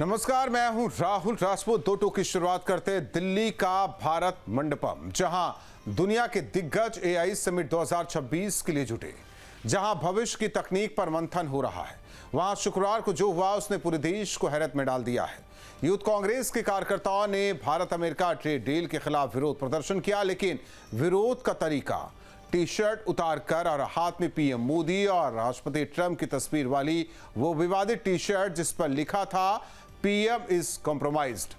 नमस्कार, मैं हूं राहुल राजपूत। दो टूक की शुरुआत करते हैं दिल्ली का भारत मंडपम, जहां दुनिया के दिग्गज एआई समिट 2026 के लिए जुटे, जहां भविष्य की तकनीक पर मंथन हो रहा है। वहां शुक्रवार को जो हुआ उसने पूरे देश को हैरत में डाल दिया है। यूथ कांग्रेस के कार्यकर्ताओं ने भारत अमेरिका ट्रेड डील के खिलाफ विरोध प्रदर्शन किया, लेकिन विरोध का तरीका टी शर्ट उतारकर और हाथ में पीएम मोदी और राष्ट्रपति ट्रंप की तस्वीर वाली वो विवादित टी शर्ट जिस पर लिखा था पीएम इज कॉम्प्रोमाइज्ड।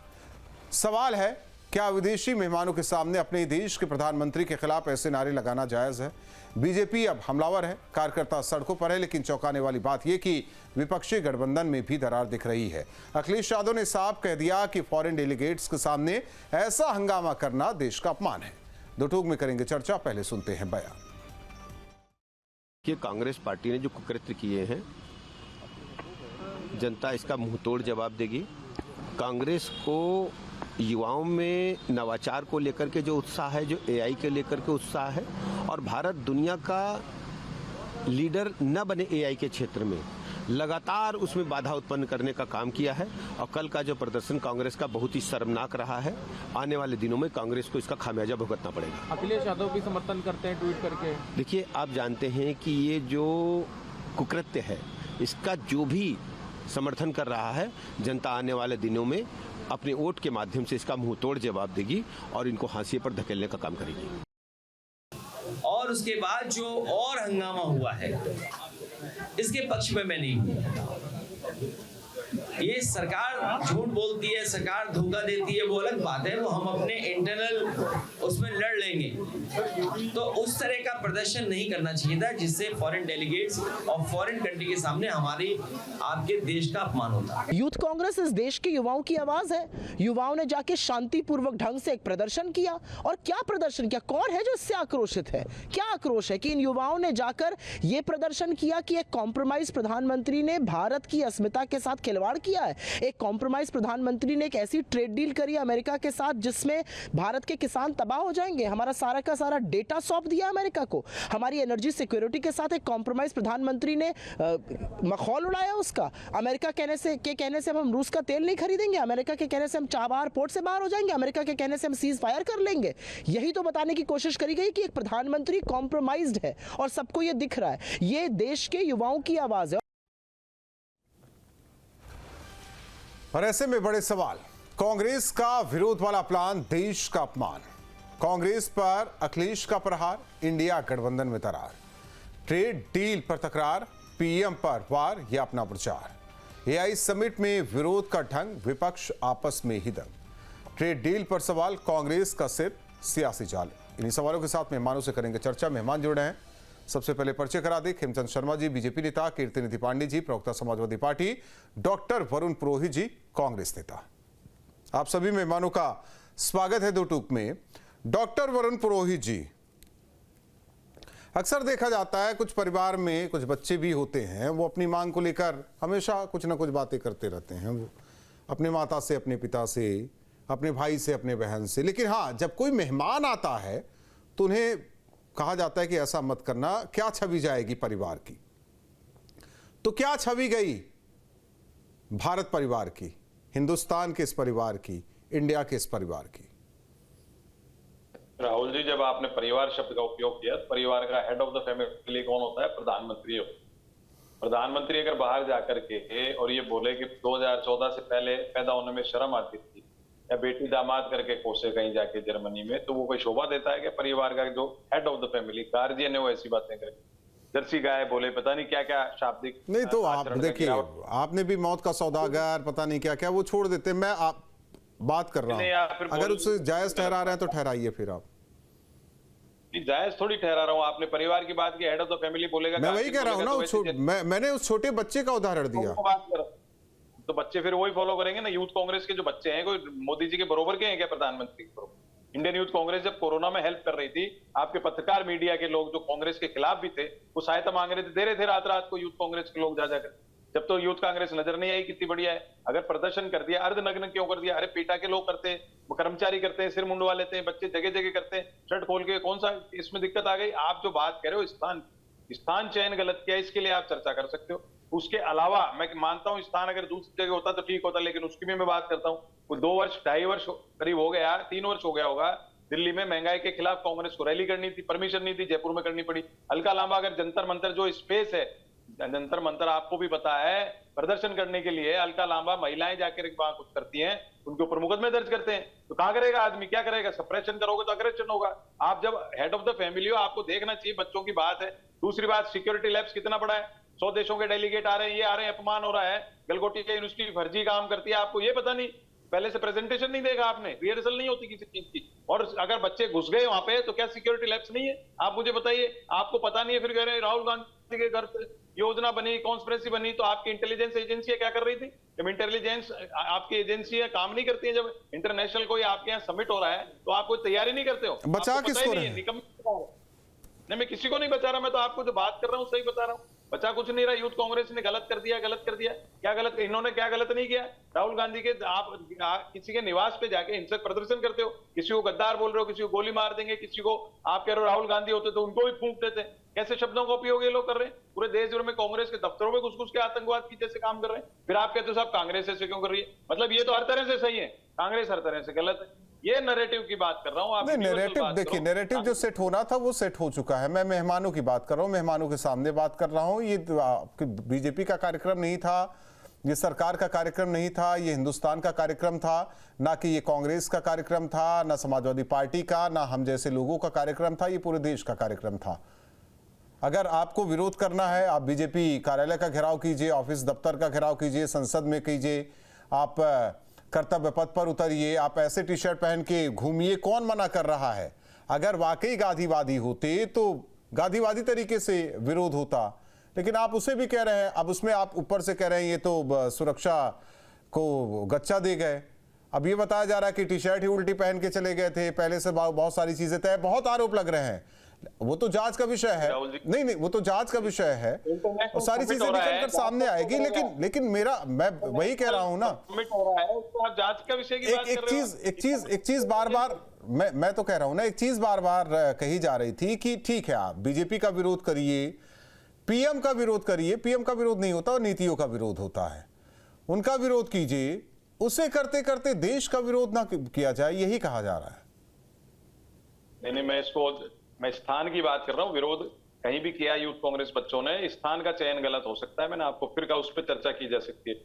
सवाल है, क्या विदेशी मेहमानों के सामने अपने देश के प्रधानमंत्री के खिलाफ ऐसे नारे लगाना जायज है? बीजेपी अब हमलावर है, कार्यकर्ता सड़कों पर है, लेकिन चौंकाने वाली बात यह कि विपक्षी गठबंधन में भी दरार दिख रही है। अखिलेश यादव ने साफ कह दिया कि फॉरेन डेलीगेट्स के सामने ऐसा हंगामा करना देश का अपमान है। दो टूक में करेंगे चर्चा, पहले सुनते हैं बयान। कि कांग्रेस पार्टी ने जो कुकृत्य किए हैं, जनता इसका मुंहतोड़ जवाब देगी। कांग्रेस को युवाओं में नवाचार को लेकर के जो उत्साह है, जो एआई के लेकर के उत्साह है, और भारत दुनिया का लीडर न बने एआई के क्षेत्र में, लगातार उसमें बाधा उत्पन्न करने का काम किया है। और कल का जो प्रदर्शन कांग्रेस का बहुत ही शर्मनाक रहा है। आने वाले दिनों में कांग्रेस को इसका खामियाजा भुगतना पड़ेगा। अखिलेश यादव भी समर्थन करते हैं ट्वीट करके। देखिए, आप जानते हैं कि ये जो कुकृत्य है, इसका जो भी समर्थन कर रहा है, जनता आने वाले दिनों में अपने वोट के माध्यम से इसका मुंहतोड़ जवाब देगी और इनको हाशिए पर धकेलने का काम करेगी। और उसके बाद जो और हंगामा हुआ है, इसके पक्ष में मैं नहीं हूं। ये सरकार झूठ बोलती है, सरकार धोखा देती है, वो अलग बात है, वो हम अपने इंटरनल उसमें लड़ लेंगे। तो उस तरह का प्रदर्शन नहीं करना चाहिए था जिससे फॉरेन डेलीगेट्स और फॉरेन कंट्री के सामने हमारी आपके देश का अपमान होता है। यूथ कांग्रेस इस देश के युवाओं की आवाज है। युवाओं ने जाके शांतिपूर्वक ढंग से एक प्रदर्शन किया। और क्या प्रदर्शन किया? कौन है जो इससे आक्रोशित है? क्या आक्रोश है कि इन युवाओं ने जाकर ये प्रदर्शन किया कि एक कॉम्प्रोमाइज प्रधानमंत्री ने भारत की अस्मिता के साथ खिलवाड़ किया है। एक कॉम्प्रोमाइज प्रधानमंत्री ने एक ऐसी ट्रेड डील करी अमेरिका के साथ जिसमें भारत के किसान तबाह हो जाएंगे। हमारा सारा का सारा डेटा सौंप दिया अमेरिका को। हमारी एनर्जी सिक्योरिटी के साथ एक कॉम्प्रोमाइज प्रधानमंत्री ने मखौल उड़ाया उसका। अमेरिका कहने से हम रूस का तेल नहीं खरीदेंगे, अमेरिका के कहने से हम चाबहार पोर्ट से बाहर हो जाएंगे, अमेरिका के कहने से हम सीज फायर कर लेंगे। यही तो बताने की कोशिश करी गई कि एक प्रधानमंत्री कॉम्प्रोमाइज्ड है और सबको यह दिख रहा है। यह देश के युवाओं की आवाज है। और ऐसे में बड़े सवाल, कांग्रेस का विरोध वाला प्लान देश का अपमान, कांग्रेस पर अखिलेश का प्रहार, इंडिया गठबंधन में दरार, ट्रेड डील पर तकरार, पीएम पर वार या अपना प्रचार, एआई समिट में विरोध का ढंग, विपक्ष आपस में ही दंग, ट्रेड डील पर सवाल, कांग्रेस का सिर्फ सियासी जाल। इन्हीं सवालों के साथ मेहमानों से करेंगे चर्चा। मेहमान जुड़े हैं, सबसे पहले परिचय करा दे। खेमचंद शर्मा जी, बीजेपी नेता, कीर्तिनिधि पांडे जी, प्रवक्ता समाजवादी पार्टी, डॉक्टर वरुण पुरोहित जी, कांग्रेस नेता। आप सभी मेहमानों का स्वागत है दो टूक में। डॉक्टर वरुण पुरोहित जी, अक्सर देखा जाता है कुछ परिवार में कुछ बच्चे भी होते हैं, वो अपनी मांग को लेकर हमेशा कुछ ना कुछ बातें करते रहते हैं, वो अपने माता से, अपने पिता से, अपने भाई से, अपने बहन से। लेकिन हाँ, जब कोई मेहमान आता है तो उन्हें कहा जाता है कि ऐसा मत करना, क्या छवि जाएगी परिवार की। तो क्या छवि गई भारत परिवार की, हिंदुस्तान के इस परिवार की, इंडिया के इस परिवार की? राहुल जी, जब आपने परिवार शब्द का उपयोग किया, तो परिवार का हेड ऑफ द फैमिली कौन होता है? प्रधानमंत्री। प्रधानमंत्री अगर बाहर जाकर के और ये बोले कि 2014 से पहले पैदा होने में शर्म आती थी, या बेटी दामाद करके कोसे कहीं जाके जर्मनी में, तो वो कोई शोभा देता है कि परिवार का जो head of the family guardian है वो ऐसी बातें करे? जर्सी गाय बोले, पता नहीं क्या क्या शाब्दिक। नहीं तो आप देखिए, आपने भी मौत का सौदागर, पता नहीं क्या क्या, वो छोड़ देते। मैं आप बात कर रहा हूं, अगर उससे जायज ठहरा रहे हैं तो ठहराइए फिर आप। जायज थोड़ी ठहरा रहा हूं, आपने परिवार की बात की, हेड ऑफ द फैमिली बोलेगा। मैं वही कह रहा हूं ना, मैंने उस छोटे बच्चे का उदाहरण दिया। तो बच्चे फिर वही फॉलो करेंगे ना। यूथ कांग्रेस के जो बच्चे हैं, कोई मोदी जी के बरोबर के हैं क्या? प्रधानमंत्री के बरोबर। इंडियन यूथ कांग्रेस जब कोरोना में हेल्प कर रही थी, आपके पत्रकार मीडिया के लोग जो कांग्रेस के खिलाफ भी थे, वो सहायता मांग रहे थे, दे रहे थे रात रात को यूथ कांग्रेस के लोग जा जाकर। जब तो यूथ कांग्रेस नजर नहीं आई, कितनी बढ़िया है। अगर प्रदर्शन कर दिया, अर्धनग्न क्यों कर दिया? अरे पीटा के लोग करते हैं, वो कर्मचारी करते हैं, सिर मुंडवा लेते हैं, बच्चे जगह जगह करते हैं, शर्ट खोल के, कौन सा इसमें दिक्कत आ गई? आप जो बात कह रहे हो स्थान चयन गलत किया, इसके लिए आप चर्चा कर सकते हो। उसके अलावा मैं मानता हूं स्थान अगर दूसरी जगह होता तो ठीक होता, लेकिन उसकी भी मैं बात करता हूं। वो 2 वर्ष 2.5 वर्ष करीब हो गया, 3 वर्ष हो गया होगा, दिल्ली में महंगाई के खिलाफ कांग्रेस को रैली करनी थी, परमिशन नहीं थी, जयपुर में करनी पड़ी। हल्का लांबा अगर जंतर मंतर जो स्पेस है, जंतर मंतर आपको भी पता है, प्रदर्शन करने के लिए हल्का लांबा महिलाएं जाकर वहां कुछ करती हैं, उनके ऊपर मुकदमे दर्ज करते हैं, तो कहां करेगा आदमी, क्या करेगा? सप्रेशन करोगे तो अग्रेशन होगा। आप जब हेड ऑफ द फैमिली हो, आपको देखना चाहिए, बच्चों की बात है। दूसरी बात, सिक्योरिटी लैब्स कितना बड़ा है, 100 देशों के डेलीगेट आ रहे हैं, ये आ रहे हैं, अपमान हो रहा है। गलगोटिया यूनिवर्सिटी फर्जी काम करती है, आपको ये पता नहीं, पहले से प्रेजेंटेशन नहीं देखा आपने, रिहर्सल नहीं होती किसी चीज की। और अगर बच्चे घुस गए वहां पे तो क्या सिक्योरिटी लैब्स नहीं है? आप मुझे बताइए, आपको पता नहीं है, फिर कह रहे हैं राहुल गांधी के घर पे योजना बनी, कॉन्स्पिरेसी बनी, तो आपकी इंटेलिजेंस एजेंसी क्या कर रही थी? जब इंटेलिजेंस आपकी एजेंसी काम नहीं करती है, जब इंटरनेशनल कोई आपके यहाँ समिट हो रहा है तो आप कोई तैयारी नहीं करते हो, बचा किसको रहे? नहीं, मैं किसी को नहीं बचा रहा, मैं तो आपको जो बात कर रहा हूँ सही बता रहा हूँ। बचा कुछ नहीं रहा। यूथ कांग्रेस ने गलत कर दिया, गलत कर दिया। क्या गलत? इन्होंने क्या गलत नहीं किया? राहुल गांधी के आप किसी के निवास पे जाके हिंसक प्रदर्शन करते हो, किसी को गद्दार बोल रहे हो, किसी को गोली मार देंगे, किसी को आप कह रहे हो राहुल गांधी होते तो उनको भी फूंक देते। कैसे शब्दों का उपयोग ये लोग कर रहे हैं? पूरे देश भर में कांग्रेस के दफ्तरों में घुस घुस के आतंकवाद की जैसे काम कर रहे हैं। फिर आप कहते हो साहब कांग्रेस ऐसे क्यों कर रही है? मतलब ये तो हर तरह से सही है, कांग्रेस हर तरह से गलत है। ये नैरेटिव की बात कर रहा हूं। आप नैरेटिव देखिए, नैरेटिव जो सेट होना था वो सेट हो चुका है। मैं मेहमानों की बात कर रहा हूं, मेहमानों के सामने बात कर रहा हूं। ये बीजेपी का कार्यक्रम नहीं था, ये सरकार का कार्यक्रम नहीं था, ये हिंदुस्तान का कार्यक्रम था, ना कि ये कांग्रेस का कार्यक्रम था, ना समाजवादी पार्टी का, ना हम जैसे लोगों का कार्यक्रम था, ये पूरे देश का कार्यक्रम था। अगर आपको विरोध करना है, आप बीजेपी कार्यालय का घेराव कीजिए, ऑफिस दफ्तर का घेराव कीजिए, संसद में कीजिए, आप कर्तव्य पथ पर उतरिए, आप ऐसे टी शर्ट पहन के घूमिए, कौन मना कर रहा है? अगर वाकई गांधीवादी होते तो गांधीवादी तरीके से विरोध होता, लेकिन आप उसे भी कह रहे हैं। अब उसमें आप ऊपर से कह रहे हैं ये तो सुरक्षा को गच्चा दे गए। अब ये बताया जा रहा है कि टी शर्ट ही उल्टी पहन के चले गए थे, पहले से बहुत सारी चीजें तय, बहुत आरोप लग रहे हैं। वो तो जांच का विषय है, नहीं वो तो जांच का विषय है और सारी चीजें निकल कर सामने आएगी। लेकिन मैं वही कह रहा हूं ना, जांच का विषय की बात कर रहे हो। एक चीज बार बार मैं तो कह रहा हूं ना, एक चीज बार बार कही जा रही थी कि ठीक है आप बीजेपी का विरोध करिए, पीएम का विरोध करिए। पीएम का विरोध नहीं होता और नीतियों का विरोध होता है, उनका विरोध कीजिए। उसे करते करते देश का विरोध ना किया जाए, यही कहा जा रहा है। नहीं, मैं स्थान की बात कर रहा हूं। विरोध कहीं भी किया यूथ कांग्रेस बच्चों ने, स्थान का चयन गलत हो सकता है, मैंने आपको फिर कहा, उस पर चर्चा की जा सकती है।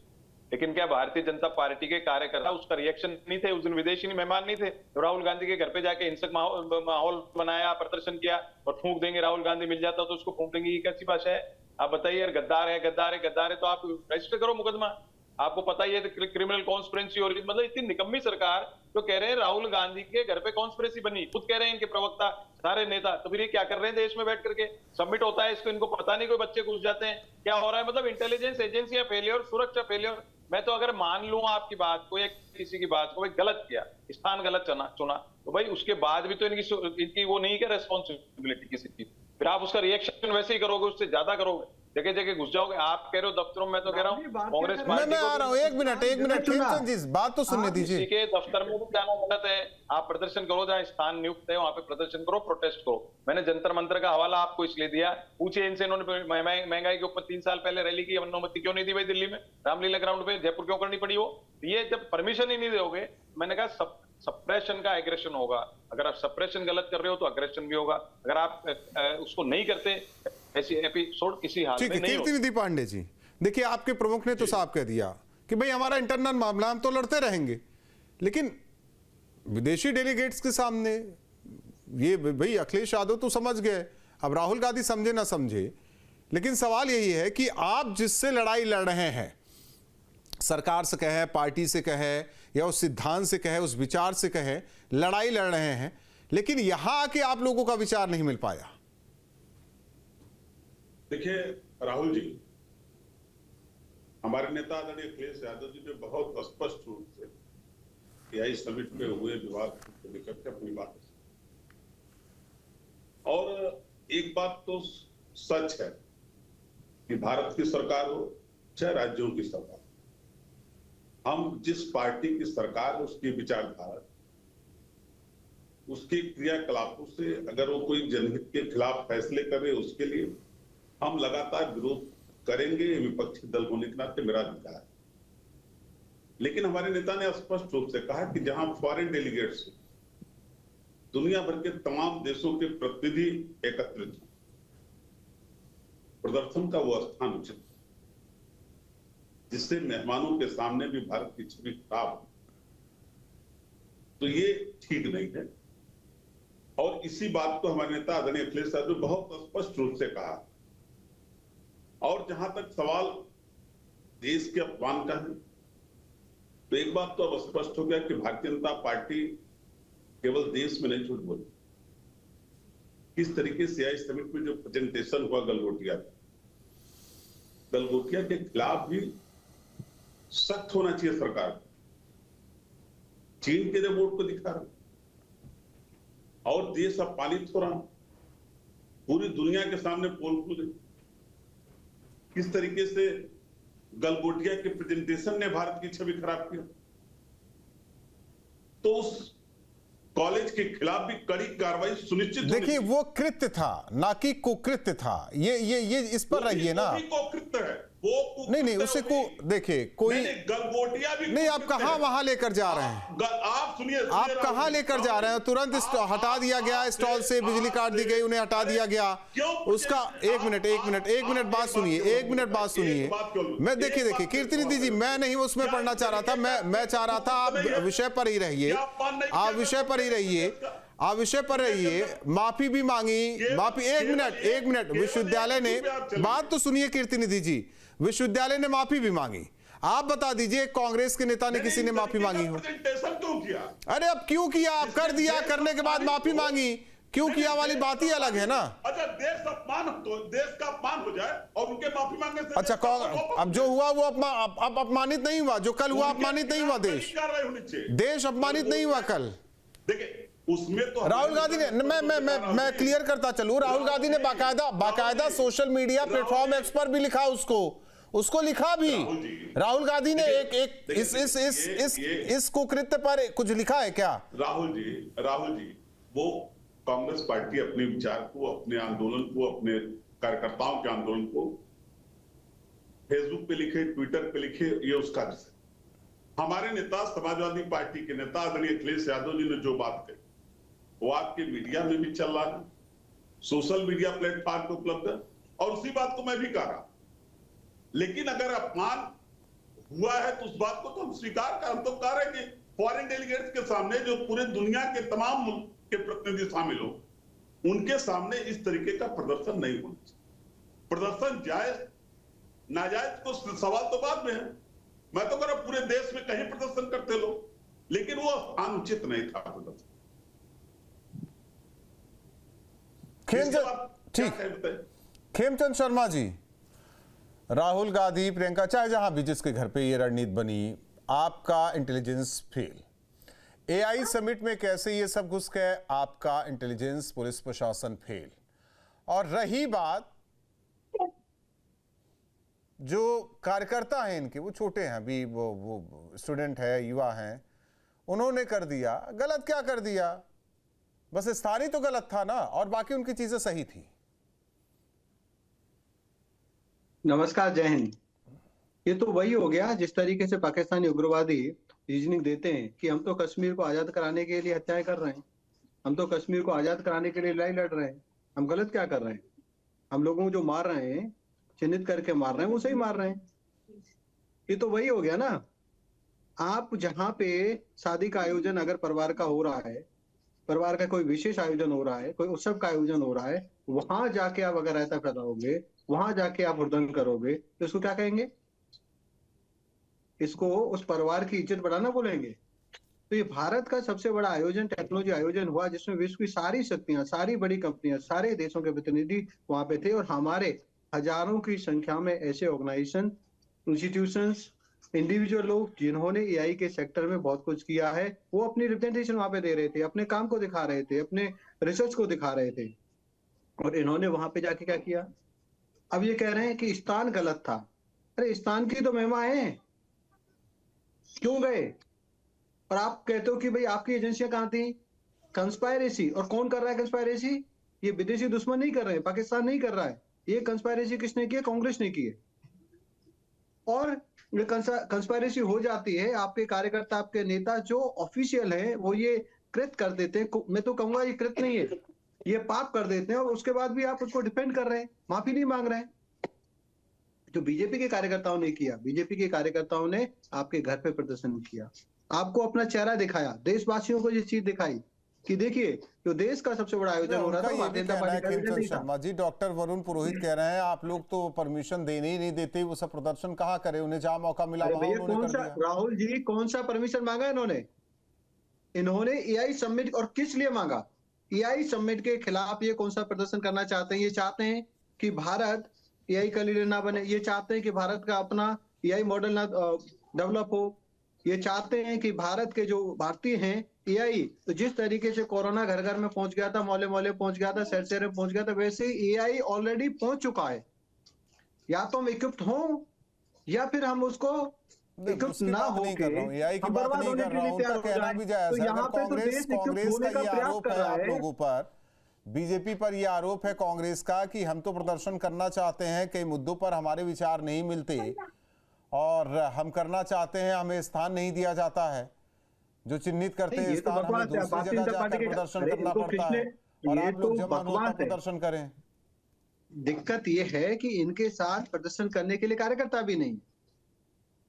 लेकिन क्या भारतीय जनता पार्टी के कार्यकर्ता उसका रिएक्शन नहीं थे? उस दिन विदेशी मेहमान नहीं थे तो राहुल गांधी के घर पे जाके हिंसक माहौल बनाया, प्रदर्शन किया और फूंक देंगे, राहुल गांधी मिल जाता तो उसको फूंक देंगे, ये कैसी भाषा है? आप बताइए यार, गद्दार है गद्दार है गद्दार है तो आप रजिस्टर करो मुकदमा। आपको पता ही है क्रिमिनल कॉन्स्पिरेसी और मतलब इतनी निकम्मी सरकार जो कह रहे हैं राहुल गांधी के घर पे कॉन्स्पिरेसी बनी, खुद कह रहे हैं इनके प्रवक्ता, सारे नेता। तो फिर ये क्या कर रहे हैं देश में बैठ करके? सबमिट होता है इसको, इनको पता नहीं, कोई बच्चे घुस जाते हैं, क्या हो रहा है? मतलब इंटेलिजेंस एजेंसियां फेलियर, सुरक्षा फेलियर। मैं तो अगर मान लूं आपकी बात को या किसी की बात को, भाई गलत किया, स्थान गलत चुना, तो भाई उसके बाद भी तो इनकी वो नहीं क्या रेस्पॉन्सिबिलिटी किसी चीज, फिर आप उसका रिएक्शन वैसे ही करोगे, उससे ज्यादा करोगे, जगह जगह घुस जाओगे। आप कह रहे हो दफ्तरों में, मैं तो कह रहा हूँ कांग्रेस पार्टी मैं आ रहा हूँ, एक मिनट जी, बात तो सुनने दीजिए। किसी के दफ्तर में भी जाना गलत है। आप प्रदर्शन करो, जहाँ स्थान नियुक्त है वहां पे प्रदर्शन करो, प्रोटेस्ट करो। मैंने जंतर मंतर का हवाला आपको इसलिए दिया, पूछिए इनसे, इन्होंने महंगाई के ऊपर 3 साल पहले रैली की अनुमति क्यों नहीं दी भाई? दिल्ली में रामलीला ग्राउंड पे, जयपुर क्यों करनी पड़ी वो? ये जब परमिशन ही नहीं दोगे, मैंने कहा सप्रेशन का एग्रेशन होगा। अगर आप सप्रेशन गलत कर रहे हो तो अग्रेशन भी होगा। अगर आप उसको नहीं करते, ऐसी एपिसोड किसी हाल में नहीं होगा। कीर्ति निधि पांडे जी, देखिए आपके प्रमुख ने तो साफ कह दिया कि भाई हमारा इंटरनल मामला, हम तो लड़ते रहेंगे, लेकिन विदेशी डेलीगेट्स के सामने ये भाई अखिलेश यादव तो समझ गए, अब राहुल गांधी समझे ना समझे, लेकिन सवाल यही है कि आप जिससे लड़ाई लड़ रहे हैं, सरकार से कहे, पार्टी से कहे, या उस सिद्धांत से कहे, उस विचार से कहे, लड़ाई लड़ रहे हैं, लेकिन यहां आके आप लोगों का विचार नहीं मिल पाया। देखिए राहुल जी, हमारे नेता आदरणीय अखिलेश यादव जी ने बहुत स्पष्ट रूप से एआई समिट में हुए विवाद को लेकर के अपनी बात, और एक बात तो सच है कि भारत की सरकार हो चाहे राज्यों की सरकार, हम जिस पार्टी की सरकार, उसकी विचारधारा, उसके क्रियाकलापों से अगर वो कोई जनहित के खिलाफ फैसले करे, उसके लिए हम लगातार विरोध करेंगे, विपक्षी दल होने के नाते मेरा अधिकार है। लेकिन हमारे नेता ने स्पष्ट रूप से कहा कि जहां फॉरेन डेलीगेट्स, दुनिया भर के तमाम देशों के प्रतिनिधि एकत्रित हों, प्रदर्शन का वो स्थान उचित है जिससे मेहमानों के सामने भी भारत की छवि खराब हो, तो ये ठीक नहीं है। और इसी बात को हमारे नेता आदरणीय अखिलेश यादव ने बहुत स्पष्ट रूप से कहा। और जहां तक सवाल देश के अपमान का है, तो एक बात तो अब स्पष्ट हो गया कि भारतीय जनता पार्टी केवल देश में नहीं झूठ बोली। किस तरीके से आई समिट में जो प्रेजेंटेशन हुआ गलगोटिया के खिलाफ भी सख्त होना चाहिए सरकार। चीन के रिपोर्ट को दिखा रहा और देश अपमानित हो रहा, पूरी दुनिया के सामने पोल खुले। किस तरीके से गलगोटिया के प्रेजेंटेशन ने भारत की छवि खराब किया, तो उस कॉलेज के खिलाफ भी कड़ी कार्रवाई सुनिश्चित। देखिए वो कृत्य था ना कि कुकृत्य था। ये इस पर रहिए ना। कुकृत्य है वो। नहीं उसे को देखिए कोई गलगोटिया भी नहीं। आप कहां वहां लेकर जा रहे हैं? आप सुनिए, आप कहां लेकर जा रहे हैं? तुरंत हटा दिया गया स्टॉल से, बिजली काट दी गई, उन्हें हटा दिया गया। उसका एक मिनट बात सुनिए। मैं देखिए कीर्तिनिधि जी, मैं नहीं उसमें पढ़ना चाह रहा था। मैं चाह रहा था आप विषय पर ही रहिए, आप विषय पर रहिए। माफी भी मांगी, माफी। एक मिनट विश्वविद्यालय ने, बात तो सुनिए कीर्तिनिधि जी, विश्वविद्यालय ने माफी भी मांगी। आप बता दीजिए कांग्रेस के नेता ने किसी ने माफी मांगी हो? क्यों किया? अरे अब क्यों किया? आप कर दिया, करने के बाद माफी मांगी, क्यों किया वाली बात ही अलग है ना। अच्छा, देश का अपमान हो जाए और उनके माफी मांगने से अच्छा, अब जो हुआ वो अब अपमानित नहीं हुआ? जो कल हुआ अपमानित नहीं हुआ? देश अपमानित नहीं हुआ कल? देखिए उसमें तो राहुल गांधी ने, मैं क्लियर करता चलूं, राहुल गांधी ने बाकायदा सोशल मीडिया प्लेटफॉर्म एक्स पर भी लिखा, उसको लिखा भी। राहुल गांधी ने एक इस कुकृत्य पर कुछ लिखा है क्या? राहुल जी वो कांग्रेस पार्टी अपने विचार को, अपने आंदोलन को, अपने कार्यकर्ताओं के आंदोलन को फेसबुक पे लिखे, ट्विटर पे लिखे, ये उसका विषय। हमारे नेता, समाजवादी पार्टी के नेता आदरणीय अखिलेश यादव जी ने जो बात कही वो आपके मीडिया में भी चल रहा है, सोशल मीडिया प्लेटफॉर्म पे उपलब्ध है, और उसी बात को मैं भी कह रहा। लेकिन अगर अपमान हुआ है तो उस बात को तो हम स्वीकार कर, हम तो कह रहे हैं कि फॉरेन डेलीगेट्स के सामने, जो पूरे दुनिया के तमाम मुल्क के प्रतिनिधि शामिल हो, उनके सामने इस तरीके का प्रदर्शन नहीं होना चाहिए। प्रदर्शन जायज नाजायज को सवाल तो बाद में है। मैं तो कह रहा पूरे देश में कहीं प्रदर्शन करते लोग, लेकिन वो अनुचित नहीं था प्रदर्शन। खेमचंद शर्मा जी, राहुल गांधी, प्रियंका, चाहे जहां भी जिसके घर पे ये रणनीति बनी, आपका इंटेलिजेंस फेल। एआई समिट में कैसे ये सब घुस गए, आपका इंटेलिजेंस, पुलिस प्रशासन फेल। और रही बात जो कार्यकर्ता हैं इनके, वो छोटे हैं अभी, वो स्टूडेंट है, युवा हैं, उन्होंने कर दिया गलत। क्या कर दिया? बस स्थानीय तो गलत था ना, और बाकी उनकी चीजें सही थी। नमस्कार, जय हिंद। ये तो वही हो गया जिस तरीके से पाकिस्तानी उग्रवादी रीजनिंग देते हैं कि हम तो कश्मीर को आजाद कराने के लिए हत्याएं कर रहे हैं, हम तो कश्मीर को आजाद कराने के लिए लड़ाई लड़ रहे हैं। हम गलत क्या कर रहे हैं? हम लोगों को जो मार रहे हैं, चिन्हित करके मार रहे हैं, वो सही मार रहे हैं। ये तो वही हो गया ना। आप जहां पे शादी का आयोजन अगर परिवार का हो रहा है, परिवार का कोई विशेष आयोजन हो रहा है, कोई उत्सव का आयोजन हो रहा है, वहां जाके आप अगर ऐसा फैलाओगे, वहां जाके आप हुड़दंग करोगे, तो इसको क्या कहेंगे? इसको उस परिवार की इज्जत बढ़ाना बोलेंगे। तो ये भारत का सबसे बड़ा आयोजन, टेक्नोलॉजी आयोजन हुआ, जिसमें विश्व की सारी शक्तियां, सारी बड़ी कंपनियां, सारे देशों के प्रतिनिधि वहां पे थे, और हमारे हजारों की संख्या में ऐसे ऑर्गेनाइजेशन, इंस्टीट्यूशंस, इंडिविजुअल लोग जिन्होंने एआई के सेक्टर में बहुत कुछ किया है, वो अपनी रिप्रेजेंटेशन वहां पे दे रहे थे, अपने काम को दिखा रहे थे, अपने रिसर्च को दिखा रहे थे। और इन्होंने वहां पे जाके क्या किया? अब ये कह रहे हैं कि स्थान गलत था। अरे स्थान की तो महिमा है, क्यों गए? और आप कहते हो कि भाई आपकी एजेंसियां कहां थी? कंस्पायरेसी। और कौन कर रहा है कंस्पायरेसी? ये विदेशी दुश्मन नहीं कर रहे हैं, पाकिस्तान नहीं कर रहा है। ये कंस्पायरेसी किसने की है? कांग्रेस ने की है। और कंस्पायरेसी हो जाती है, आपके कार्यकर्ता, आपके नेता जो ऑफिशियल हैं वो ये कृत कर देते हैं, मैं तो कहूंगा ये कृत नहीं है, ये पाप कर देते हैं, और उसके बाद भी आप उसको डिफेंड कर रहे हैं, माफी नहीं मांग रहे हैं। जो बीजेपी के कार्यकर्ताओं ने किया, बीजेपी के कार्यकर्ताओं ने आपके घर पे प्रदर्शन किया, आपको अपना चेहरा दिखाया, देशवासियों को ये चीज दिखाई कि देखिए जो देश का सबसे बड़ा आयोजन हो रहा था, उनका ये भी भारतीय जनता कहना है पार्टी का आयोजन खेमचंद नहीं था। शर्मा जी, डॉक्टर वरुण पुरोहित कह रहे हैं आप लोग तो परमिशन देने ही नहीं देते, वो सब प्रदर्शन कहाँ करे, उन्हें जहां मौका मिला अरे वहां भैया उन्होंने कौन कर सा, दिया। राहुल जी कौन सा परमिशन मांगा इन्होंने? इन्होंने एआई समिट, और किस लिए मांगा? एआई समिट के खिलाफ ये कौन सा प्रदर्शन करना चाहते हैं? ये चाहते हैं कि भारत एआई का लीडर ना बने, ये चाहते हैं कि भारत का अपना एआई मॉडल ना डेवलप हो, ये चाहते हैं कि भारत के जो भारतीय हैं एआई, तो जिस तरीके से कोरोना घर घर में पहुंच गया था, मोहल्ले मोहल्ले पहुंच गया था, शहर शहर में पहुंच गया था, वैसे ही एआई ऑलरेडी पहुंच चुका है। या तो हम इक्विप्ड हों या फिर हम उसको इक्विप्ड उसकी ना बात हो नहीं के कर रहा हूँ, एआई की हम बात बर्बाद नहीं होने कर के रहा लिए हूँ, उनका तैयार हो कहना जाए। भी जायज तो है। यहाँ अगर पे तो देश कांग्रेस इक्विप्ड का होने ये का प्रयास आरोप कर है रहा आप है। लोगों पर, बीजेपी पर ये आरोप है कांग्रेस का कि हम तो प्रदर्शन करना चाहते हैं, कई मुद्दों पर हमारे विचार नहीं मिलते और हम करना चाहते हैं, हमें स्थान नहीं दिया जाता है, जो चिन्हित करते नहीं, हैं ये तो स्थान, हमें बकवास है। दूसरी भारतीय जगह जनता पार्टी जाकर के, प्रदर्शन अरे करना इनको पड़ता किसने, है और ये आप लोग तो जब मन हो बकवास तब है। प्रदर्शन करें। दिक्कत ये है कि इनके साथ प्रदर्शन करने के लिए कार्यकर्ता भी नहीं।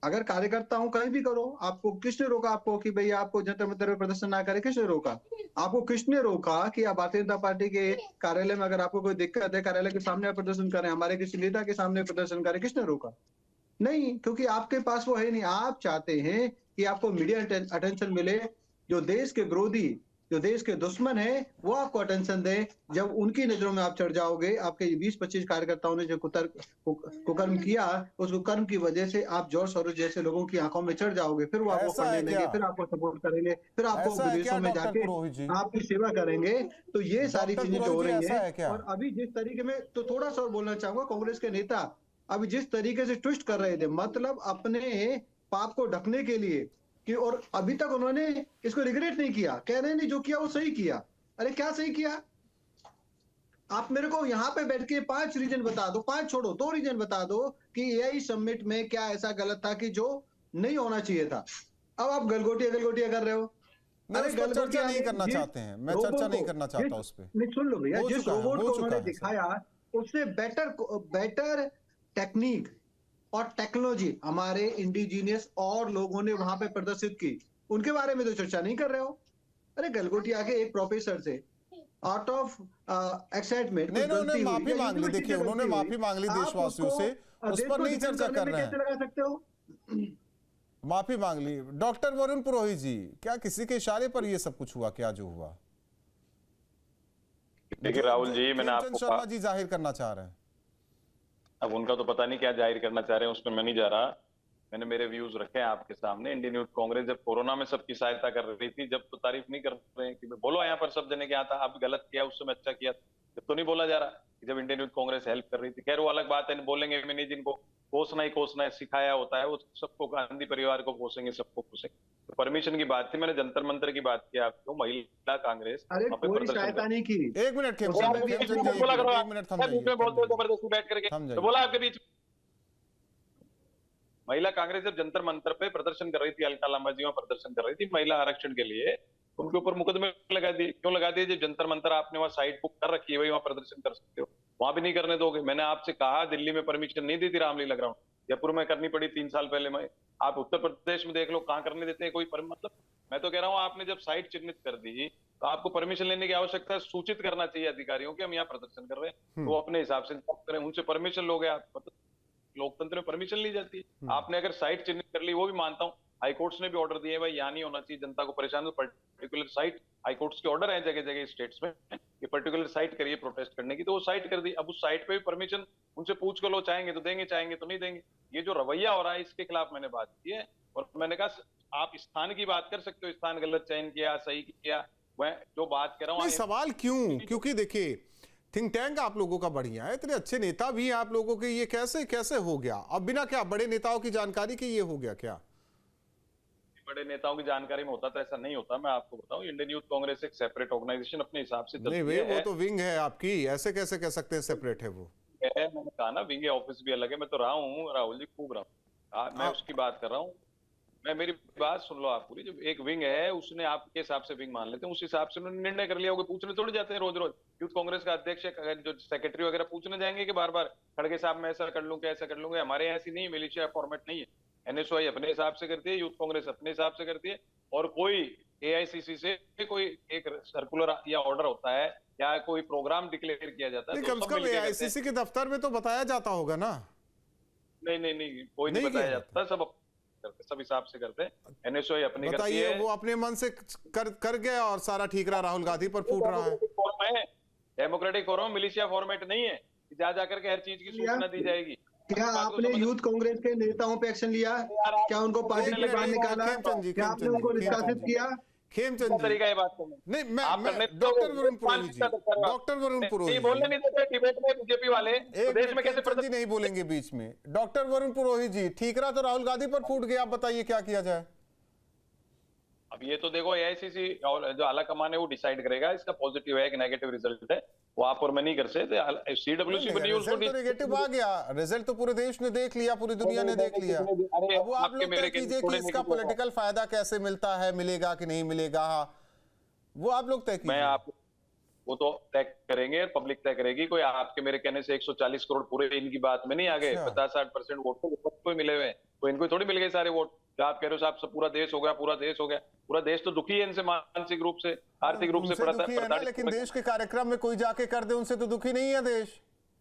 अगर कार्यकर्ता हूं कहीं भी करो, आपको किसने रोका? आपको कि भैया आपको जंतर मंतर में प्रदर्शन ना करे, किसने रोका? आपको किसने रोका कि आप भारतीय जनता पार्टी के कार्यालय में अगर आपको कोई दिक्कत है, कार्यालय के सामने आप प्रदर्शन करें, हमारे किसी नेता के सामने प्रदर्शन करें, किसने रोका? नहीं, क्योंकि आपके पास वो है नहीं। आप चाहते हैं कि आपको मीडिया अटेंशन मिले, जो देश के विरोधी, जो देश के दुश्मन है, वो आपको अटेंशन दें। जब उनकी नजरों में आप चढ़ जाओगे, आपके 20-25 कार्यकर्ताओं ने जो कुकर्म किया, उस कुकर्म की वजह से आप जॉर्ज सोरोस जैसे लोगों की आंखों में चढ़ जाओगे, फिर वो आपको ऐसा फंड है देंगे, क्या? फिर आपको सपोर्ट करेंगे, फिर आपको ऐसा है क्या विदेशों में डॉक्टर जाके पुरोहित जी? आपकी सेवा करेंगे। तो ये सारी डॉक्टर चीजें जो हो पुरोहित जी, रही ऐसा है क्या? और अभी जिस तरीके में, तो थोड़ा सा और बोलना चाहूंगा, कांग्रेस के नेता अभी जिस तरीके से ट्विस्ट कर रहे थे, मतलब अपने पाप को ढकने के लिए कि, और अभी तक उन्होंने इसको रिग्रेट नहीं किया, कह रहे नहीं जो किया वो सही किया। अरे क्या सही किया? आप मेरे को यहाँ पे बैठ के 5 रीजन बता दो, 5 छोड़ो, 2 रीजन बता दो कि एआई समिट में क्या ऐसा गलत था कि जो नहीं होना चाहिए था। अब आप गलगोटिया कर रहे हो। नहीं, उस पर चर्चा नहीं करना चाहते हैं, मैं चर्चा नहीं करना चाहता उस पर। नहीं, सुन लो भैया, हो जिस चुका है, रोबोट हो को चुका उन्होंने है सर। दिखाया, उससे बेटर टेक्निक और टेक्नोलॉजी हमारे इंडिजीनियस और लोगों ने वहां पे प्रदर्शित की, उनके बारे में तो चर्चा नहीं कर रहे हो। अरे गलगोटिया के एक प्रोफेसर से आउट ऑफ एक्साइटमेंट नहीं, उन्होंने माफी मांग ली, देखिए उन्होंने माफी मांग ली देशवासियों से, उस पर नहीं चर्चा कर रहे हैं। लगा सकते हो? माफी मांग ली। डॉक्टर वरुण पुरोहित जी, क्या किसी के इशारे पर ये सब कुछ हुआ, क्या जो हुआ? देखिए राहुल जी, मैंने खेमचंद आपको शर्मा जी जाहिर करना चाह रहे हैं। अब उनका तो पता नहीं क्या जाहिर करना चाह रहे हैं, उसमें मैं नहीं जा रहा। मैंने मेरे व्यूज रखे हैं आपके सामने। इंडियन यूथ कांग्रेस जब कोरोना में सबकी सहायता कर रही थी, जब तो तारीफ नहीं कर रहे हैं कि बोलो यहाँ पर सब जने क्या था, आप गलत किया उससे मैं अच्छा किया, जब तो नहीं बोला जा रहा कि जब इंडियन यूथ कांग्रेस हेल्प कर रही थी। खैर वो अलग बात है, बोलेंगे मैंने जिनको कोसना सिखाया होता है, वो सबको गांधी परिवार को कोसेंगे, सबको कोसेंगे। तो परमिशन की बात थी, मैंने जंतर मंतर की बात की आपको, महिला कांग्रेस अरे वहाँ पे कोई प्रदर्शन सहायता नहीं की। एक मिनट खेमचंद जी, खेमचंद जी, एक मिनट थम जाइए, जबरदस्ती बैठ करके थम जाइए। तो बोला आपके बीच महिला कांग्रेस जब जंतर मंतर पे प्रदर्शन कर रही थी, अलका लांबा जी वहां प्रदर्शन कर रही थी महिला आरक्षण के लिए, तो उनके ऊपर मुकदमे लगा दिए। क्यों लगा दिए? जब जंतर मंतर आपने वहां साइट बुक कर रखी है, वही वहां प्रदर्शन कर सकते हो, वहां भी नहीं करने दोगे। मैंने आपसे कहा, दिल्ली में परमिशन नहीं दी थी रामलीला ग्राउंड, जयपुर में करनी पड़ी 3 साल पहले में। आप उत्तर प्रदेश में देख लो, कहाँ करने देते हैं कोई मतलब। मैं तो कह रहा हूँ, आपने जब साइट चिन्हित कर दी तो आपको परमिशन लेने की आवश्यकता है, सूचित करना चाहिए अधिकारियों कि हम यहाँ प्रदर्शन कर रहे हैं, तो अपने हिसाब से करें, उनसे परमिशन लोगे आप। लोकतंत्र में परमिशन ली जाती है। आपने अगर साइट चिन्हित कर ली, वो भी मानता हूँ, हाईकोर्ट्स ने भी ऑर्डर दिए भाई यहाँ नहीं होना चाहिए, जनता को परेशान, पर्टिकुलर साइट, हाईकोर्ट्स के ऑर्डर है जगह जगह स्टेट्स में कि पर्टिकुलर साइट करिए प्रोटेस्ट करने की, तो वो साइट कर दी। अब उस साइट पे भी परमिशन उनसे पूछ कर लो, चाहेंगे तो देंगे, चाहेंगे तो नहीं देंगे। ये जो रवैया हो रहा है, इसके खिलाफ मैंने बात की है। और मैंने कहा आप स्थान की बात कर सकते हो, स्थान गलत चयन किया, सही किया, मैं जो बात कर रहा हूँ। सवाल क्यों? क्योंकि देखिए थिंक टैंक आप लोगों का बढ़िया है, इतने अच्छे नेता भी हैं आप लोगों के, ये कैसे कैसे हो गया? अब बिना क्या बड़े नेताओं की जानकारी के ये हो गया क्या? बड़े नेताओं की जानकारी में होता तो ऐसा नहीं होता। मैं आपको बताऊं, इंडियन यूथ कांग्रेस एक सेपरेट ऑर्गेनाइजेशन अपने हिसाब से नहीं भाई, वो तो विंग है आपकी, ऐसे कैसे कह सकते हैं सेपरेट है वो? मैंने कहा ना, विंग ऑफिस भी अलग है। मैं तो रहा हूँ राहुल जी, खूब रहा हूँ। मैं उसकी बात कर रहा हूँ। मैं मेरी बात सुन लो आप पूरी। जब एक विंग है उसने आपके हिसाब से विंग मान लेते हैं, उस हिसाब से उन्होंने निर्णय कर लिया होगा। पूछने थोड़ी जाते हैं रोज रोज। यूथ कांग्रेस का अध्यक्ष जो सेक्रेटरी वगैरह पूछने जाएंगे कि बार बार खड़गे साहब मैं ऐसा कर लूं, ऐसा कर लूंगा। हमारे यहाँ ऐसी नहीं, मिलिशिया फॉर्मेट नहीं है। एनएसयूआई अपने हिसाब से करती है, यूथ कांग्रेस अपने हिसाब से करती है, और कोई एआईसीसी से कोई एक सर्कुलर या ऑर्डर होता है या कोई प्रोग्राम डिक्लेयर किया जाता है नहीं, तो कम से सब कम मिलके करते हैं। एआईसीसी के दफ्तर में तो बताया जाता होगा ना। नहीं, कोई नहीं नहीं बताया किया जाता, सब करते, सब हिसाब से करते हैं। एनएसयूआई अपनी करती बताइए, है। वो अपने मन से कर गया और सारा ठीक रहा, राहुल गांधी पर फूट रहा है। फॉर्म है, डेमोक्रेटिक फॉर्म, मिलिशिया फॉर्मेट नहीं है कि जा जाकर के हर चीज की सूचना दी जाएगी। क्या आपने यूथ कांग्रेस के नेताओं पे एक्शन लिया? क्या उनको पार्टी एक से मिनट, बाहर एक मिनट, निकाला? खेमचंद जी, क्या आपने खेमचंद उनको जी, निष्कासित किया? खेमचंद जी, तरीका है बात करने। नहीं, आप मैं करने डॉक्टर वरुण पुरोहित जी, डॉक्टर वरुण पुरोहित नहीं बोलने नहीं देते डिबेट में बीजेपी वाले। एक देश में कैसे खेमचंद जी नहीं बोलेंगे बीच में। डॉक्टर वरुण पुरोहित जी, ठीक रहा तो राहुल गांधी पर फूट गया, आप बताइए क्या किया जाए। अब ये तो देखो एआईसीसी और जो आला कमान है वो डिसाइड करेगा इसका पॉजिटिव है कि नेगेटिव रिजल्ट है। वो आप और मैं नहीं कर सकते। सीडब्ल्यूसी बनी उसको रिजल्ट तो नेगेटिव आ गया, रिजल्ट तो पूरे देश ने देख लिया, पूरी दुनिया ने देख लिया। अब वो आप लोग तय कीजिए कि इसका पॉलिटिकल फायदा कैसे मिलता है, मिलेगा कि नहीं मिलेगा, वो आप लोग तय कीजिए। मैं आप वो तो तय करेंगे, पब्लिक तय करेगी। कोई आपके मेरे कहने से 140 करोड़ पूरे इनकी बात में नहीं आ गए। 50-60% वोट तो विपक्ष को ही मिले हुए हैं, तो इनको थोड़ी मिल गए सारे वोट। आप कह रहे हो साहब सब पूरा देश हो गया, पूरा देश हो गया। पूरा देश तो दुखी है इनसे, मानसिक रूप से, आर्थिक रूप से दुखी है ना, लेकिन देश के कार्यक्रम में कोई जाके कर दे उनसे तो दुखी नहीं है देश।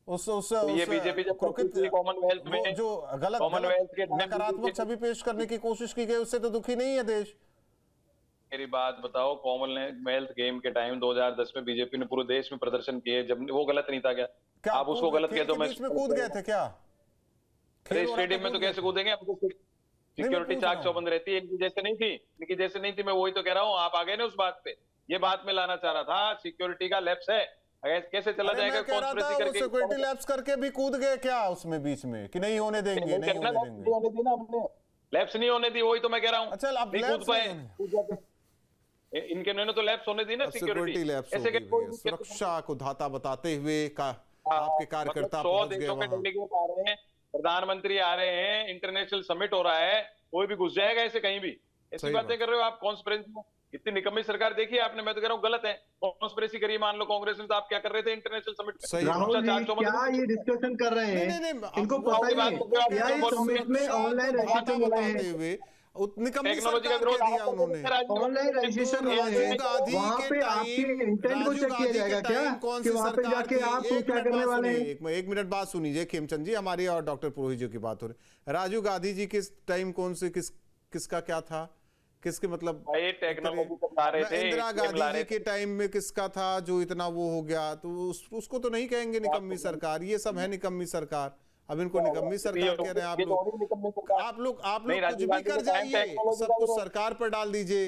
ये बीजेपी जब कॉमनवेल्थ में जो गलत नकारात्मक छवि पेश करने की कोशिश की गई उससे तो दुखी नहीं है देश। मेरी बात बताओ, कॉमनवेल्थ गेम के टाइम 2010 में बीजेपी ने पूरे देश में प्रदर्शन किए, जब वो गलत नहीं था क्या? आप उसको गलत कह दो। मैं इसमें कूद गए थे क्या? स्टेडियम में तो कैसे कूदेंगे? हम तो सिक्योरिटी चाक चौबंद रहती है, इनकी जैसे नहीं थी, इनकी जैसे नहीं थी। मैं वही तो कह रहा हूँ, आप आ गए ना उस बात पे। ये बात में लाना चाह रहा था, सिक्योरिटी का लैप्स है, कैसे चला जाएगा? कॉन्स्पिरेसी करके सिक्योरिटी लैप्स करके भी कूद गए क्या उसमें बीच में कि नहीं होने देंगे, नहीं होने देंगे? लैप्स नहीं होने दी, वही तो मैं कह रहा हूँ। अच्छा, आप लैप्स इनके ने तो लैप्स होने दी ना सिक्योरिटी लैप्स। सुरक्षा को धाता बताते हुए आपके कार्यकर्ता पहुंच गए वहां। प्रधानमंत्री आ रहे हैं, इंटरनेशनल समिट हो रहा है, कोई भी घुस जाएगा ऐसे कहीं भी। ऐसी बातें कर रहे हो आप कॉन्स्पिरेसी में। इतनी निकम्मी सरकार देखी आपने। मैं तो कह रहा हूँ गलत है। कॉन्स्पिरेसी करिए मान लो कांग्रेस ने, तो आप क्या कर रहे थे इंटरनेशनल समिट में? राहुल जी क्या ये डिस्कशन कर रहे हैं? इनको पता ही नहीं क्या ये समिट में ऑनलाइन रजिस्ट्रेशन हो रहे हैं। टेक्नोलॉजी का विरोध दिया उन्होंने। ऑनलाइन रजिस्ट्रेशन हुआ है, वहाँ पे आपके इंटेंट को चेक किया जाएगा क्या? कि वहाँ पे जाके आप क्या करने वाले हैं? एक मिनट बात सुनिए खेमचंद जी, हमारी और डॉक्टर पुरोहित जी की बात हो रही। राजीव गांधी जी किस टाइम कौन से किसका क्या था, किसके मतलब इंदिरा गांधी जी के टाइम में किसका था जो इतना वो हो गया? तो उसको तो नहीं कहेंगे निकम्मी सरकार। ये सब है निकम्मी सरकार। अब इनको निकम्मी सरकार कह रहे हैं आप लोग कुछ भी कर जाइए, सब कुछ सरकार पर डाल दीजिए।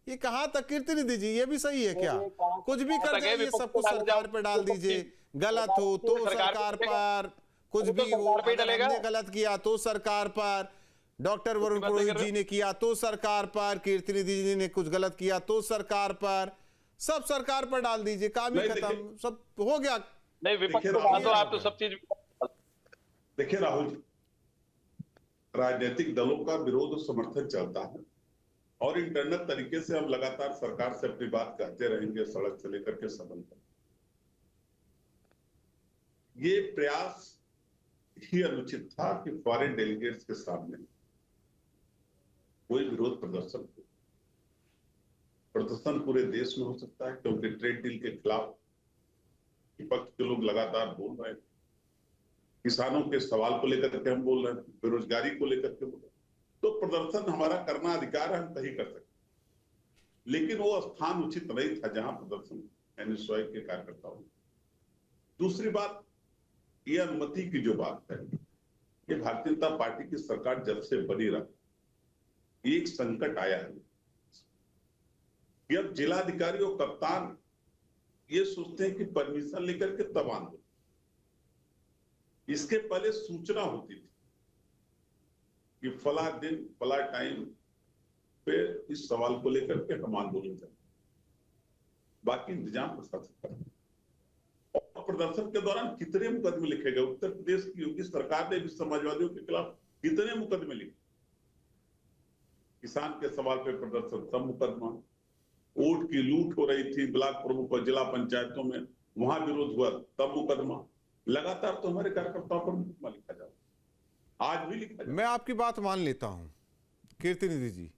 ये कहां तक कीर्ति जी? ये भी सही है क्या? कुछ भी कर जाइए, सब कुछ सरकार पर डाल दीजिए। गलत हो तो सरकार पर, कुछ भी हो, अगर हमने गलत किया तो सरकार पर, डॉक्टर वरुण पुरोहित जी ने किया तो सरकार पर, कीर्ति जी ने कुछ गलत किया तो सरकार पर, सब सरकार पर डाल दीजिए, काम ही खत्म, सब हो गया। नहीं विपक्ष तो आप तो सब चीज। देखिए राहुल जी, राजनीतिक दलों का विरोध और समर्थन चलता है और इंटरनल तरीके से हम लगातार सरकार से अपनी बात कहते रहेंगे, सड़क से लेकर के सदन तक। ये प्रयास ही अनुचित था कि फॉरेन डेलीगेट्स के सामने कोई विरोध प्रदर्शन हो। प्रदर्शन पूरे देश में हो सकता है क्योंकि ट्रेड डील के खिलाफ विपक्ष के लोग लगातार बोल रहे हैं। किसानों के सवाल को लेकर के हम बोल रहे हैं, बेरोजगारी को लेकर के बोल रहे हैं। तो प्रदर्शन हमारा करना अधिकार है, हम सही कर सकते, लेकिन वो स्थान उचित नहीं था जहां प्रदर्शन एनएसयूआई के कार्यकर्ताओं। दूसरी बात, ये अनुमति की जो बात है, ये भारतीय जनता पार्टी की सरकार जब से बनी रहा एक संकट आया है कि अब जिलाधिकारी और कप्तान ये सोचते हैं कि परमिशन लेकर के तब आंदोलन। इसके पहले सूचना होती थी कि फला दिन फला टाइम पे इस सवाल को लेकर के हम आंदोलन करें, बाकी इंतजाम प्रशासन करें। और प्रदर्शन के दौरान कितने मुकदमे लिखे गए? उत्तर प्रदेश की योगी सरकार ने भी समाजवादियों के खिलाफ कितने मुकदमे लिखे, किसान के सवाल पे प्रदर्शन तब मुकदमा, वोट की लूट हो रही थी ब्लॉक प्रमुख और जिला पंचायतों में, वहां विरोध हुआ तब मुकदमा। लगातार तो हमारे कार्यकर्ताओं पर मुकदमा लिखा जाता, आज भी लिखा जाता। मैं आपकी बात मान लेता हूं कीर्ति निधि जी,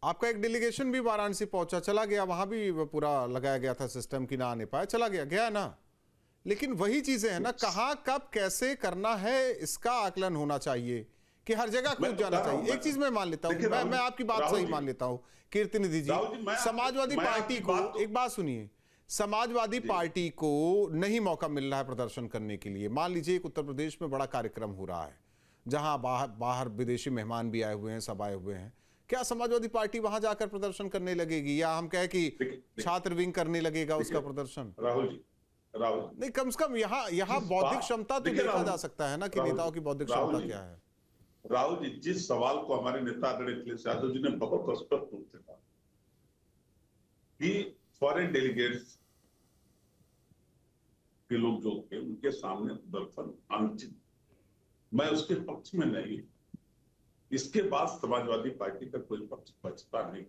आपका एक डेलीगेशन भी वाराणसी पहुंचा, चला गया, वहां भी पूरा लगाया गया था सिस्टम की, ना आने पाया, चला गया ना। लेकिन वही चीजें हैं ना, कहां कब कैसे करना है इसका आकलन होना चाहिए कि हर जगह कूद जाना चाहिए। एक चीज मैं मान लेता हूं, मैं आपकी बात सही मान लेता हूं कीर्ति निधि जी। समाजवादी पार्टी को, एक बात सुनिए, समाजवादी पार्टी को नहीं मौका मिल रहा है प्रदर्शन करने के लिए। मान लीजिए एक उत्तर प्रदेश में बड़ा कार्यक्रम हो रहा है जहां बाहर विदेशी मेहमान भी आए हुए हैं, सब आए हुए हैं, क्या समाजवादी पार्टी वहां जाकर प्रदर्शन करने लगेगी, या हम कहें कि छात्र विंग करने लगेगा उसका प्रदर्शन? राहुल जी नहीं, कम से कम यहाँ बौद्धिक क्षमता तो देखा जा सकता है ना कि नेताओं की बौद्धिक क्षमता क्या है। राहुल जी, जिस सवाल को हमारे नेता आदरणीय अखिलेश यादव जी ने बहुत स्पष्ट रूप से कहा कि फॉरेन डेलीगेट्स के लोग जो थे उनके सामने प्रदर्शन अनुचित, मैं उसके पक्ष में नहीं, इसके बाद समाजवादी पार्टी का कोई पक्ष बचता नहीं।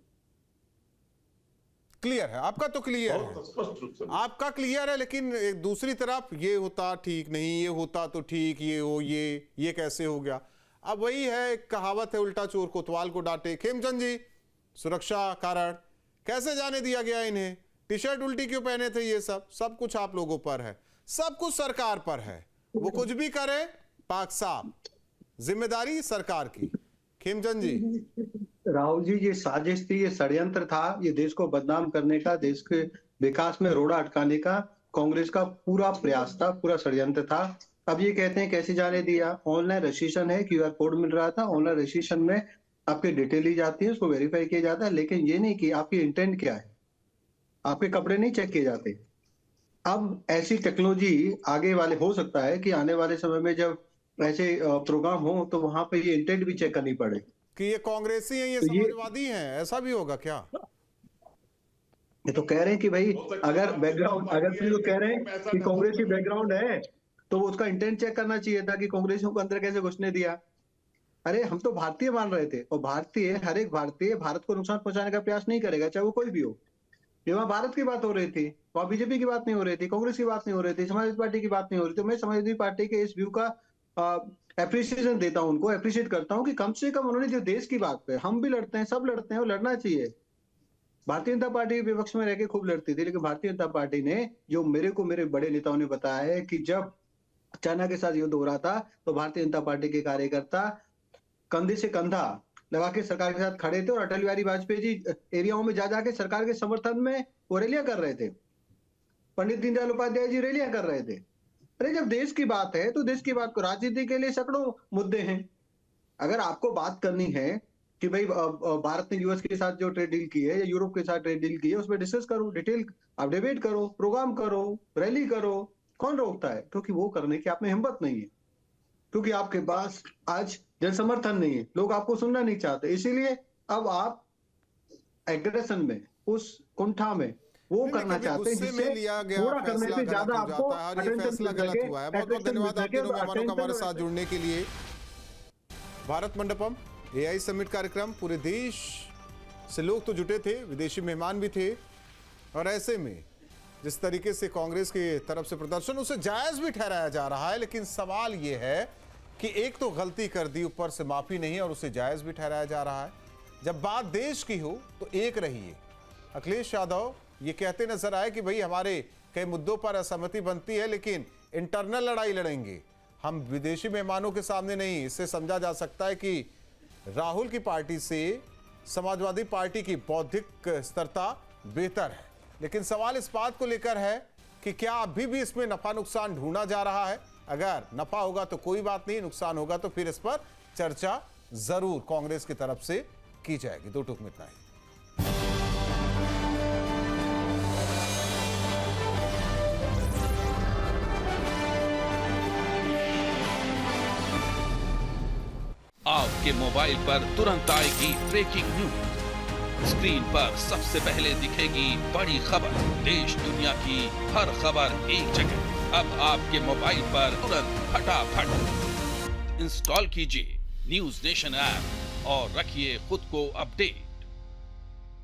क्लियर है आपका, तो क्लियर है, स्पष्ट रूप से आपका क्लियर है। लेकिन एक दूसरी तरफ ये होता ठीक नहीं, ये होता तो ठीक, ये हो ये कैसे हो गया। अब वही है, कहावत है, उल्टा चोर कोतवाल को डांटे। खेमचंद जी, सुरक्षा कारण कैसे जाने दिया गया इन्हें, टी शर्ट उल्टी क्यों पहने थे, ये सब कुछ आप लोगों पर है, सब कुछ सरकार पर है, वो कुछ भी करे पाक साफ, जिम्मेदारी सरकार की। खेमचंद जी। राहुल जी, ये साजिश थी, ये षड्यंत्र था, ये देश को बदनाम करने का, देश के विकास में रोड़ा अटकाने का कांग्रेस का पूरा प्रयास था, पूरा षड्यंत्र था। अब ये कहते हैं कैसे जाने दिया, ऑनलाइन रजिस्ट्रेशन है, क्यूआर कोड मिल रहा था, ऑनलाइन रजिस्ट्रेशन में आपकी डिटेल ली जाती है, उसको वेरीफाई किया जाता है, लेकिन ये नहीं कि आपकी इंटेंट क्या है, आपके कपड़े नहीं चेक किए जाते। अब ऐसी टेक्नोलॉजी आगे वाले, हो सकता है कि आने वाले समय में जब ऐसे प्रोग्राम हो तो वहां पे ये इंटेंट भी चेक करनी पड़े कि ये कांग्रेसी हैं, ये तो समाजवादी हैं, ऐसा भी होगा क्या? ये तो कह रहे हैं कि भाई अगर बैकग्राउंड, अगर फिर लोग कह रहे हैं कि कांग्रेसी बैकग्राउंड है तो उसका इंटेंट चेक करना चाहिए था कि कांग्रेसियों को अंदर कैसे घुसने दिया। अरे हम तो भारतीय मान रहे थे, और भारतीय, हर एक भारतीय भारत को नुकसान पहुंचाने का प्रयास नहीं करेगा, चाहे वो कोई भी हो। ये वहां भारत की बात हो रही थी, वहां बीजेपी की बात नहीं हो रही थी, कांग्रेस की बात नहीं हो रही थी, समाजवादी पार्टी की बात नहीं हो रही थी। तो मैं समाजवादी पार्टी के इस व्यू का एप्रिसिएशन देता हूं, उनको एप्रिशिएट करता हूं कि कम से कम उन्होंने जो देश की बात पे, हम भी लड़ते हैं, सब लड़ते हैं और लड़ना चाहिए। भारतीय जनता पार्टी के विपक्ष में रह के खूब लड़ती थी, लेकिन भारतीय जनता पार्टी ने, जो मेरे बड़े नेताओं ने बताया है कि जब चाइना के साथ युद्ध हो रहा था तो भारतीय जनता पार्टी के कार्यकर्ता कंधे से कंधा लगा के सरकार के साथ खड़े थे, और अटल बिहारी वाजपेयी जी एरियाओं में जा जाके सरकार के समर्थन में वो रैलियां कर रहे थे, पंडित दीनदयाल उपाध्याय जी रैलियां कर रहे थे। अरे जब देश की बात है तो देश की बात को, राजनीति के लिए सैकड़ों मुद्दे हैं। अगर आपको बात करनी है कि भाई भारत ने यूएस के साथ जो ट्रेड डील की है या यूरोप के साथ ट्रेड डील की है, उसमें डिस्कस करो, डिटेल आप डिबेट करो, प्रोग्राम करो, रैली करो, कौन रोकता है? क्योंकि वो करने की आप में हिम्मत नहीं है, क्योंकि आपके पास आज जन समर्थन नहीं है, लोग आपको सुनना नहीं चाहते। इसीलिए अब आप एग्रेशन में, उस कुंठा में वो करना चाहते हैं जिससे थोड़ा करने से ज्यादा आपको अटेंशन मिल सके। बहुत बहुत धन्यवाद आप तीनों मेहमानों का हमारे साथ जुड़ने के लिए। भारत मंडपम एआई समिट कार्यक्रम, पूरे देश से लोग तो जुटे थे, विदेशी मेहमान भी थे, और ऐसे में जिस तरीके से कांग्रेस की तरफ से प्रदर्शन, उसे जायज भी ठहराया जा रहा है। लेकिन सवाल यह है कि एक तो गलती कर दी, ऊपर से माफी नहीं, और उसे जायज भी ठहराया जा रहा है। जब बात देश की हो तो एक रहिए। अखिलेश यादव ये कहते नजर आए कि भाई हमारे कई मुद्दों पर असहमति बनती है, लेकिन इंटरनल लड़ाई लड़ेंगे, हम विदेशी मेहमानों के सामने नहीं। इससे समझा जा सकता है कि राहुल की पार्टी से समाजवादी पार्टी की बौद्धिक स्तरता बेहतर है। लेकिन सवाल इस बात को लेकर है कि क्या अभी भी इसमें नफा नुकसान ढूंढा जा रहा है? अगर नफा होगा तो कोई बात नहीं, नुकसान होगा तो फिर इस पर चर्चा जरूर कांग्रेस की तरफ से की जाएगी। दो टूक में इतना ही। आपके मोबाइल पर तुरंत आएगी ब्रेकिंग न्यूज। स्क्रीन पर सबसे पहले दिखेगी बड़ी खबर, देश दुनिया की हर खबर एक जगह। अब आपके मोबाइल पर तुरंत फटाफट इंस्टॉल कीजिए न्यूज नेशन ऐप और रखिए खुद को अपडेट।